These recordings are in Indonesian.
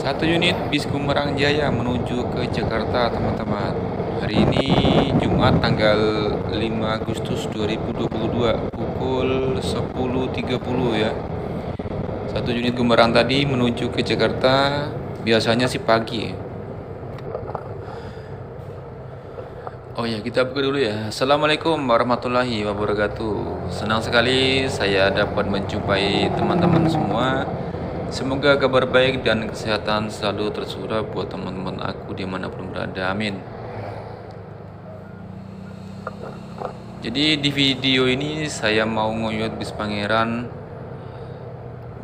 Satu unit bis Gumerang Jaya menuju ke Jakarta, teman-teman. Hari ini Jumat tanggal 5 Agustus 2022 pukul 10.30 ya. Satu unit Gumerang tadi menuju ke Jakarta, biasanya sih pagi. Oh ya, kita buka dulu ya. Assalamualaikum warahmatullahi wabarakatuh. Senang sekali saya dapat menjumpai teman-teman semua. Semoga kabar baik dan kesehatan selalu tercurah buat teman-teman aku dimanapun berada. Amin. Jadi di video ini saya mau ngoyot bis Pangeran.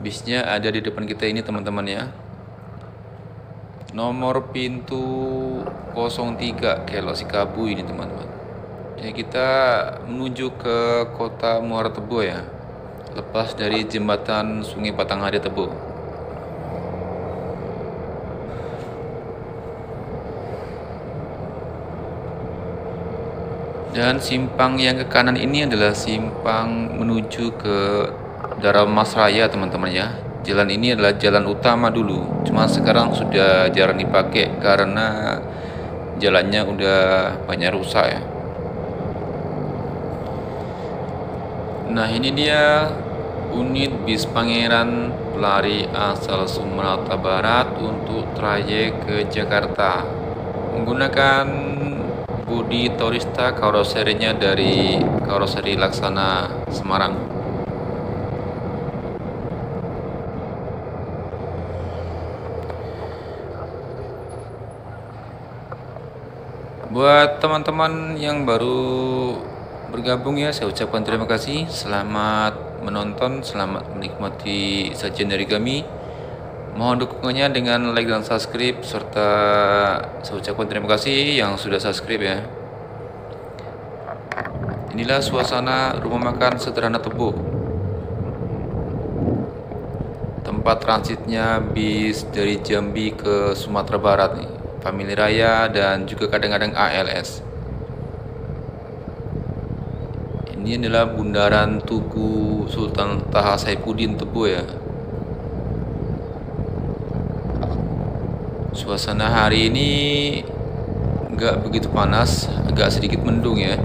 Bisnya ada di depan kita ini, teman-teman ya. Nomor pintu 03 Kelok Sikabu ini, teman-teman. Ya, kita menuju ke kota Muara Tebo ya. Lepas dari jembatan Sungai Batanghari Tebo. Dan simpang yang ke kanan ini adalah simpang menuju ke Daramas Raya, teman-teman ya. Jalan ini adalah jalan utama dulu, cuma sekarang sudah jarang dipakai karena jalannya udah banyak rusak ya. Nah, ini dia unit bis Pangeran pelari asal Sumatera Barat untuk trayek ke Jakarta. Menggunakan bodi Tourista, karoserinya dari karoseri Laksana Semarang. Buat teman-teman yang baru bergabung ya, saya ucapkan terima kasih. Selamat menonton, selamat menikmati sajian dari kami. Mohon dukungannya dengan like dan subscribe, serta saya ucapkan terima kasih yang sudah subscribe ya. Inilah suasana rumah makan sederhana Tebo. Tempat transitnya bis dari Jambi ke Sumatera Barat nih. Family Raya dan juga kadang-kadang ALS. Ini adalah Bundaran Tugu Sultan Taha Saifuddin Tebo ya. Suasana hari ini nggak begitu panas, agak sedikit mendung ya.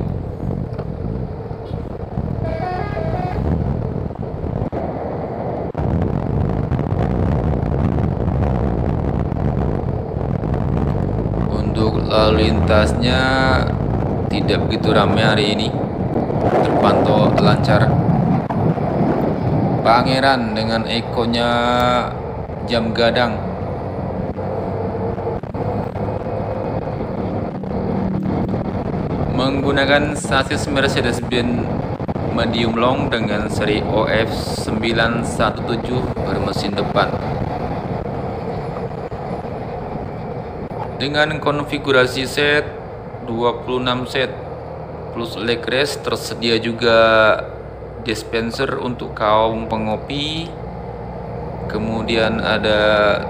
Untuk lalu lintasnya tidak begitu ramai hari ini, terpantau lancar. Pangeran dengan ekornya jam gadang. Menggunakan sasis Mercedes-Benz medium long dengan seri OF 917 bermesin depan. Dengan konfigurasi set 26 set plus leg rest, tersedia juga dispenser untuk kaum pengopi. Kemudian ada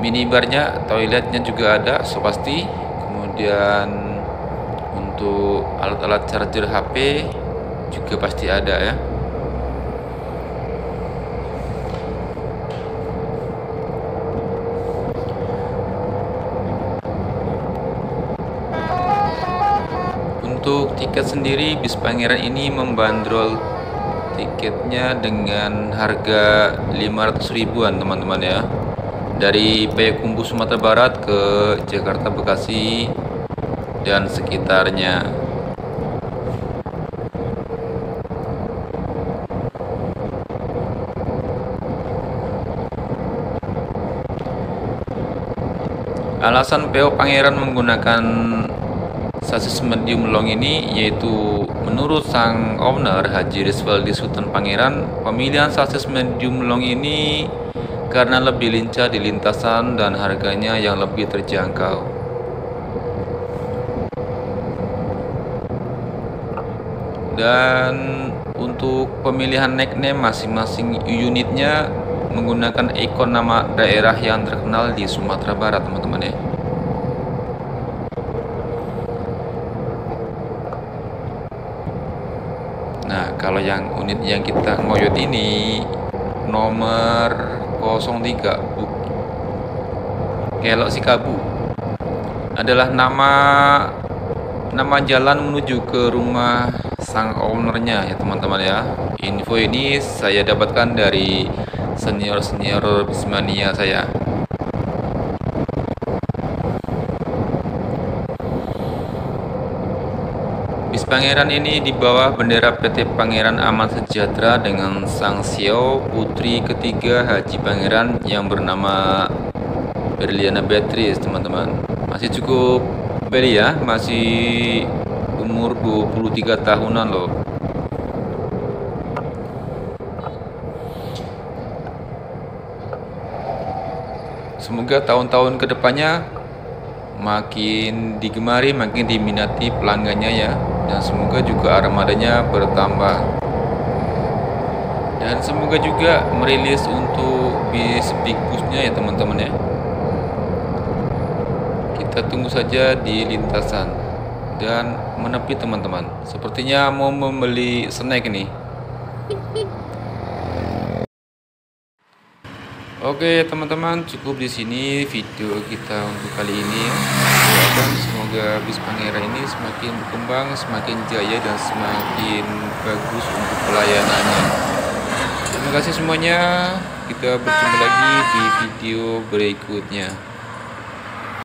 minibarnya, toiletnya juga ada, so pasti. Kemudian untuk alat-alat charger HP juga pasti ada ya. Untuk tiket sendiri, bis Pangeran ini membandrol tiketnya dengan harga 500 ribuan teman-teman ya. Dari Payakumbuh Sumatera Barat ke Jakarta Bekasi dan sekitarnya. Alasan PO Pangeran menggunakan sasis medium long ini yaitu menurut sang owner Haji Rizwaldi Sultan Pangeran, pemilihan sasis medium long ini karena lebih lincah di lintasan dan harganya yang lebih terjangkau. Dan untuk pemilihan nickname masing-masing unitnya menggunakan ikon nama daerah yang terkenal di Sumatera Barat, teman-teman ya. Nah, kalau yang unit yang kita ngoyot ini nomor 03 Kelok Sikabu adalah nama jalan menuju ke rumah sang ownernya ya teman-teman ya. Info ini saya dapatkan dari senior Bismania saya. Bis Pangeran ini di bawah bendera PT Pangeran Aman Sejahtera dengan sang Xiao putri ketiga Haji Pangeran yang bernama Berliana Beatrice teman-teman. Masih cukup belia, masih umur 23 tahunan loh. Semoga tahun-tahun kedepannya makin digemari, makin diminati pelanggannya ya. Dan semoga juga armadanya bertambah. Dan semoga juga merilis untuk bis Big Busnya ya teman-teman ya. Kita tunggu saja di lintasan dan menepi teman-teman. Sepertinya mau membeli snack nih. Oke teman-teman, cukup di sini video kita untuk kali ini ya. Doakan semoga bis Pangeran ini semakin berkembang, semakin jaya dan semakin bagus untuk pelayanannya. Terima kasih semuanya. Kita berjumpa lagi di video berikutnya.